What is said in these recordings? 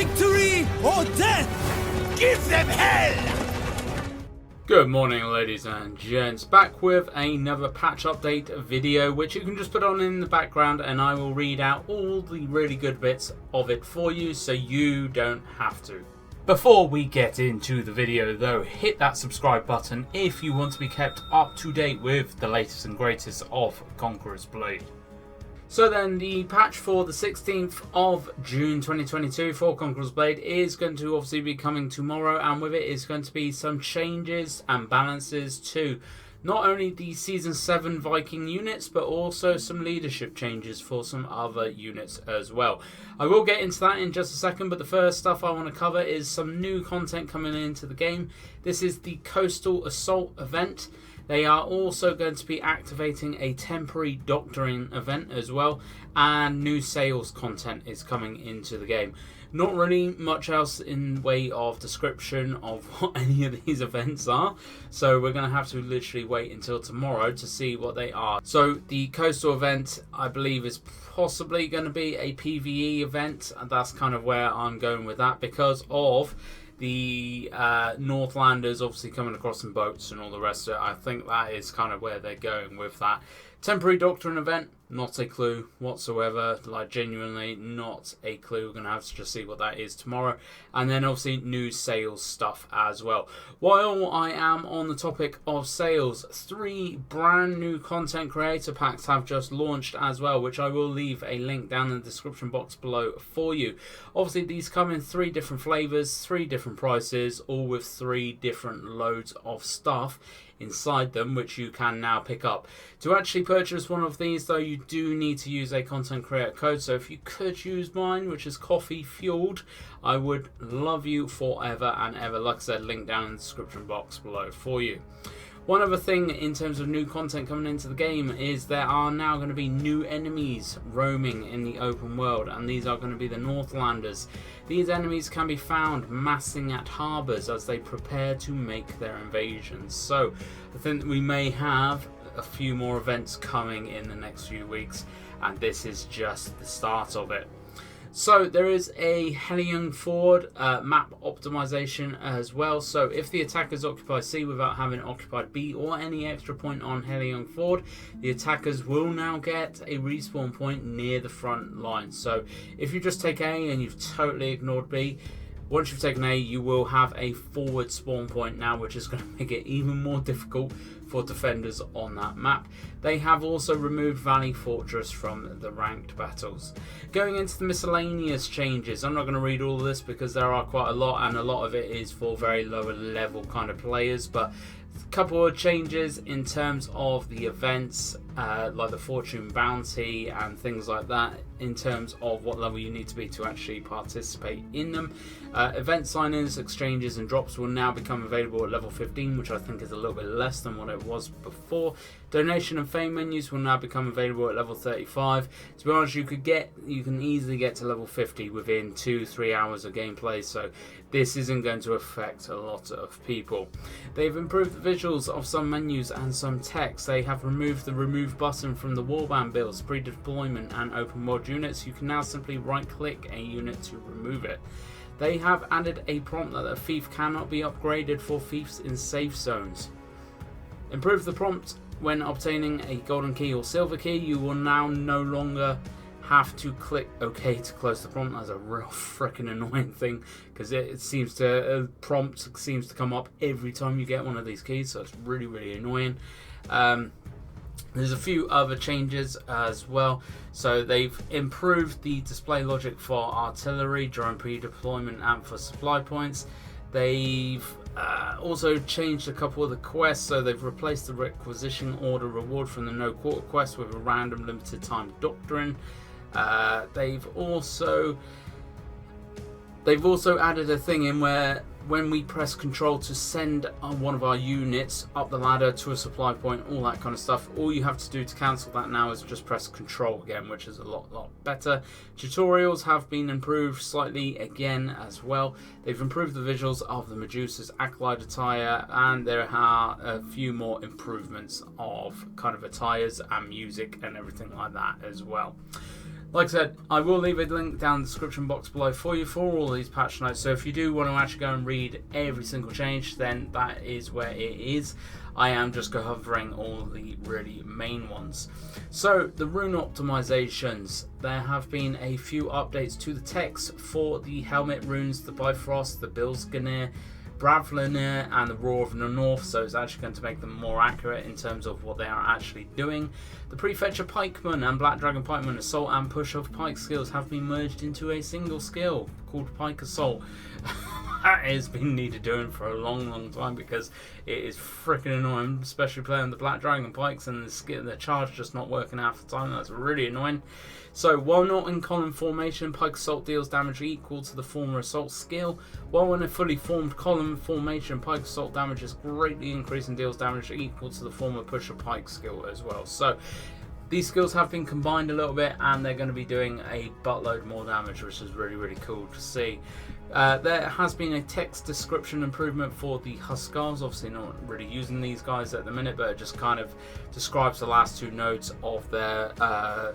Victory or death! Give them hell! Good morning, ladies and gents, back with another patch update video which you can just put on in the background and I will read out all the really good bits of it for you so you don't have to. Before we get into the video though, hit that subscribe button if you want to be kept up to date with the latest and greatest of Conquerors Blade. So then, the patch for the 16th of June 2022 for Conquerors Blade is going to obviously be coming tomorrow, and with it is going to be some changes and balances to not only the Season 7 Viking units, but also some leadership changes for some other units as well. I will get into that in just a second, but the first stuff I want to cover is some new content coming into the game. This is the Coastal Assault event. They are also going to be activating a temporary doctoring event as well, and new sales content is coming into the game. Not really much else in way of description of what any of these events are, so we're going to have to literally wait until tomorrow to see what they are. So the Coastal event, I believe, is possibly going to be a PvE event, and that's kind of where I'm going with that because of the Northlanders obviously coming across in boats and all the rest of it. I think that is kind of where they're going with that. Temporary doctrine event, not a clue whatsoever, like genuinely not a clue. We're going to have to just see what that is tomorrow. And then obviously new sales stuff as well. While I am on the topic of sales, 3 brand new content creator packs have just launched as well, which I will leave a link down in the description box below for you. Obviously these come in 3 different flavors, 3 different prices, all with 3 different loads of stuff inside them, which you can now pick up. To actually purchase one of these though, you do need to use a content creator code, so if you could use mine, which is coffee fueled, I would love you forever and ever. Like I said, link down in the description box below for you. One other thing in terms of new content coming into the game is there are now going to be new enemies roaming in the open world, and these are going to be the Northlanders. These enemies can be found massing at harbours as they prepare to make their invasions. So I think that we may have a few more events coming in the next few weeks, and this is just the start of it. So there is a Helion Ford map optimization as well. So if the attackers occupy C without having occupied B or any extra point on Helion Ford, the attackers will now get a respawn point near the front line. So if you just take A and you've totally ignored B, once you've taken A, you will have a forward spawn point now, which is going to make it even more difficult for defenders on that map. They have also removed Valley Fortress from the ranked battles. Going into the miscellaneous changes, I'm not going to read all of this because there are quite a lot, and a lot of it is for very lower level kind of players, but a couple of changes in terms of the events, like the Fortune Bounty and things like that, in terms of what level you need to be to actually participate in them. Event sign-ins, exchanges and drops will now become available at level 15, which I think is a little bit less than what it was before. Donation and fame menus will now become available at level 35. To be honest, you can easily get to level 50 within 2-3 hours of gameplay, so this isn't going to affect a lot of people. They've improved the visuals of some menus and some text. They have removed the remove button from the warband builds, pre-deployment and open world units. You can now simply right click a unit to remove it. They have added a prompt that a thief cannot be upgraded for thieves in safe zones. Improve the prompt when obtaining a golden key or silver key. You will now no longer have to click OK to close the prompt. That's a real freaking annoying thing because it seems to prompt seems to come up every time you get one of these keys, so it's really annoying. There's a few other changes as well. So they've improved the display logic for artillery during pre-deployment and for supply points. They've also changed a couple of the quests. So they've replaced the requisition order reward from the no quarter quest with a random limited time doctrine. They've also added a thing in where when we press control to send one of our units up the ladder to a supply point, all that kind of stuff, all you have to do to cancel that now is just press control again, which is a lot better. Tutorials have been improved slightly again as well. They've improved the visuals of the Medusa's acolyte attire, and there are a few more improvements of kind of attires and music and everything like that as well. Like I said, I will leave a link down in the description box below for you for all these patch notes. So if you do want to actually go and read every single change, then that is where it is. I am just covering all the really main ones. So the rune optimizations, there have been a few updates to the text for the helmet runes, the Bifrost, the Bilsganir, Bravlanir and the Roar of the North, so it's actually going to make them more accurate in terms of what they are actually doing. The Prefetcher Pikeman and Black Dragon Pikeman Assault and Push of Pike skills have been merged into a single skill called Pike Assault. That has been needed doing for a long time because it is freaking annoying, especially playing the Black Dragon Pikes and the charge just not working half the time. That's really annoying. So while not in column formation, Pike Assault deals damage equal to the former Assault skill. While in a fully formed column formation, Pike Assault damage is greatly increased and deals damage equal to the former Pusher Pike skill as well. So these skills have been combined a little bit and they're going to be doing a buttload more damage, which is really cool to see. There has been a text description improvement for the Huskars. Obviously not really using these guys at the minute, but it just kind of describes the last two nodes of their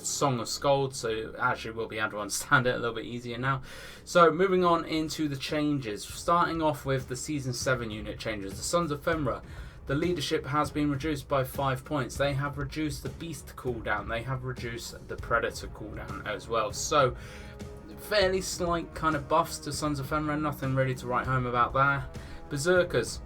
Song of Scold, so actually we'll be able to understand it a little bit easier now. So moving on into the changes, starting off with the Season 7 unit changes. The Sons of Fenrir, the leadership has been reduced by 5 points. They have reduced the Beast cooldown, they have reduced the Predator cooldown as well. So fairly slight kind of buffs to Sons of Fenrir, nothing really to write home about there. Berserkers,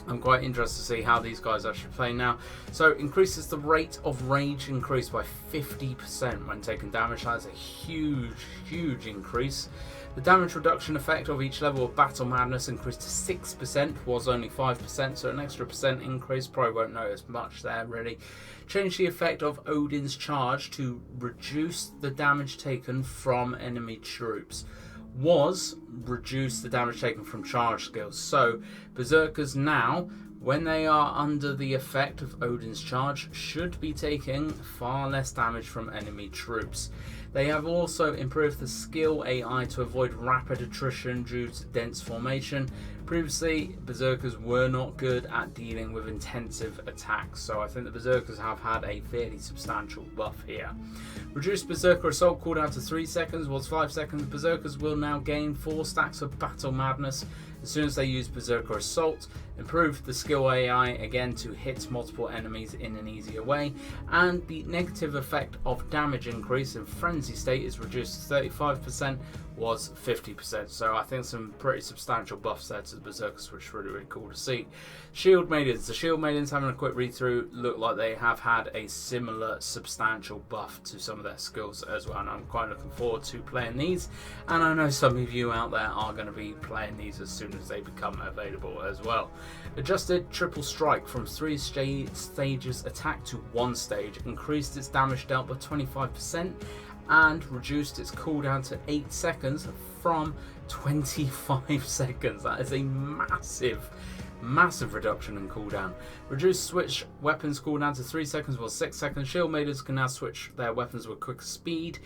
I'm quite interested to see how these guys actually play now. So increases the rate of rage increase by 50% when taking damage. That's a huge increase. The damage reduction effect of each level of Battle Madness increased to 6%, was only 5%, so an extra percent increase. Probably won't notice much there really. Change the effect of Odin's Charge to reduce the damage taken from enemy troops. Was reduce the damage taken from charge skills. So Berserkers now, when they are under the effect of Odin's Charge, should be taking far less damage from enemy troops. They have also improved the skill AI to avoid rapid attrition due to dense formation. Previously, Berserkers were not good at dealing with intensive attacks, so I think the Berserkers have had a fairly substantial buff here. Reduced Berserker Assault cooldown to 3 seconds, was 5 seconds. Berserkers will now gain 4 stacks of Battle Madness as soon as they use Berserker Assault. Improved the skill AI again to hit multiple enemies in an easier way, and the negative effect of damage increase in Frenzy State is reduced to 35%, was 50%. So I think some pretty substantial buffs there to the Berserkers, which is really cool to see. Shield Maidens. The Shield Maidens, having a quick read through, look like they have had a similar substantial buff to some of their skills as well, and I'm quite looking forward to playing these, and I know some of you out there are going to be playing these as soon as they become available as well. Adjusted Triple Strike from 3 stages attack to 1 stage, increased its damage dealt by 25% and reduced its cooldown to 8 seconds from 25 seconds. That is a massive reduction in cooldown. Reduced switch weapons cooldown to 3 seconds, was 6 seconds. Shield Maidens can now switch their weapons with quicker speed.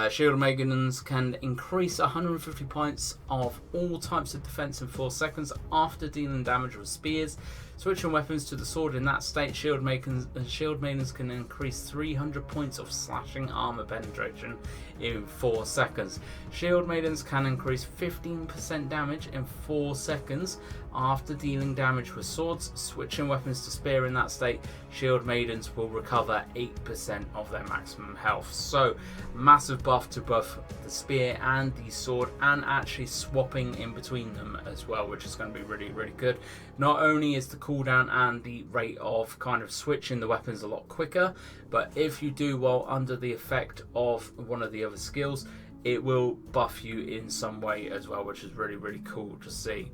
Shield Maidens can increase 150 points of all types of defense in 4 seconds after dealing damage with spears. Switching weapons to the sword in that state, Shield Maidens can increase 300 points of slashing armor penetration in 4 seconds. Shield Maidens can increase 15% damage in 4 seconds after dealing damage with swords. Switching weapons to spear in that state, Shield Maidens will recover 8% of their maximum health. So massive buff to both the spear and the sword, and actually swapping in between them as well, which is going to be really good. Not only is the cooldown and the rate of kind of switching the weapons a lot quicker, but if you do while under the effect of one of the other skills, it will buff you in some way as well, which is really cool to see.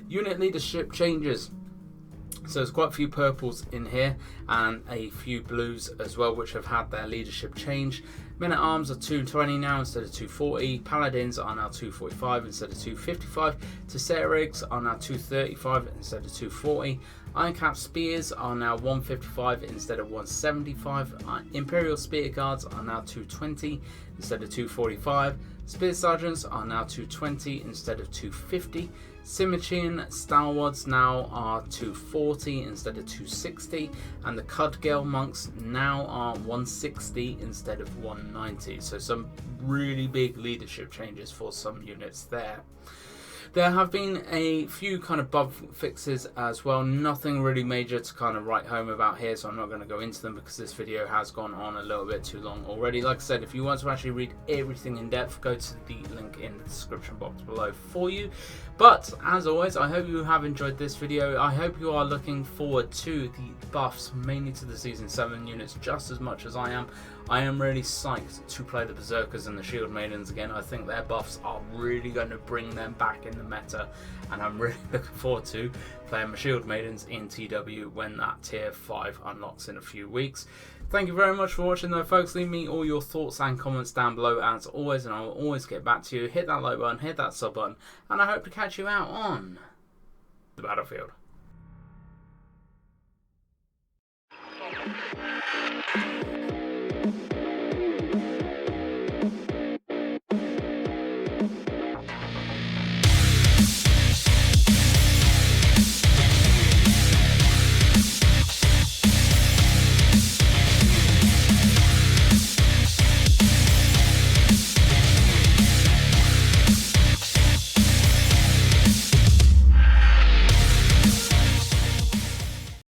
Unit leadership changes. So there's quite a few purples in here and a few blues as well, which have had their leadership change. Men at Arms are 220 now instead of 240. Paladins are now 245 instead of 255. Tesserigs are now 235 instead of 240. Iron Cap Spears are now 155 instead of 175. Imperial Spear Guards are now 220 instead of 245. Spear Sergeants are now 220 instead of 250. Simichian Stalwarts now are 240 instead of 260, and the Cudgel Monks now are 160 instead of 190. So some really big leadership changes for some units there. There have been a few kind of bug fixes as well, nothing really major to kind of write home about here, so I'm not going to go into them because this video has gone on a little bit too long already. Like I said, if you want to actually read everything in depth, go to the link in the description box below for you. But as always, I hope you have enjoyed this video. I hope you are looking forward to the buffs, mainly to the Season 7 units, just as much as I am. I am really psyched to play the Berserkers and the Shield Maidens again. I think their buffs are really going to bring them back in the meta, and I'm really looking forward to playing my Shield Maidens in TW when that tier 5 unlocks in a few weeks. Thank you very much for watching though, folks. Leave me all your thoughts and comments down below as always, and I will always get back to you. Hit that like button, hit that sub button, and I hope to catch you out on the battlefield.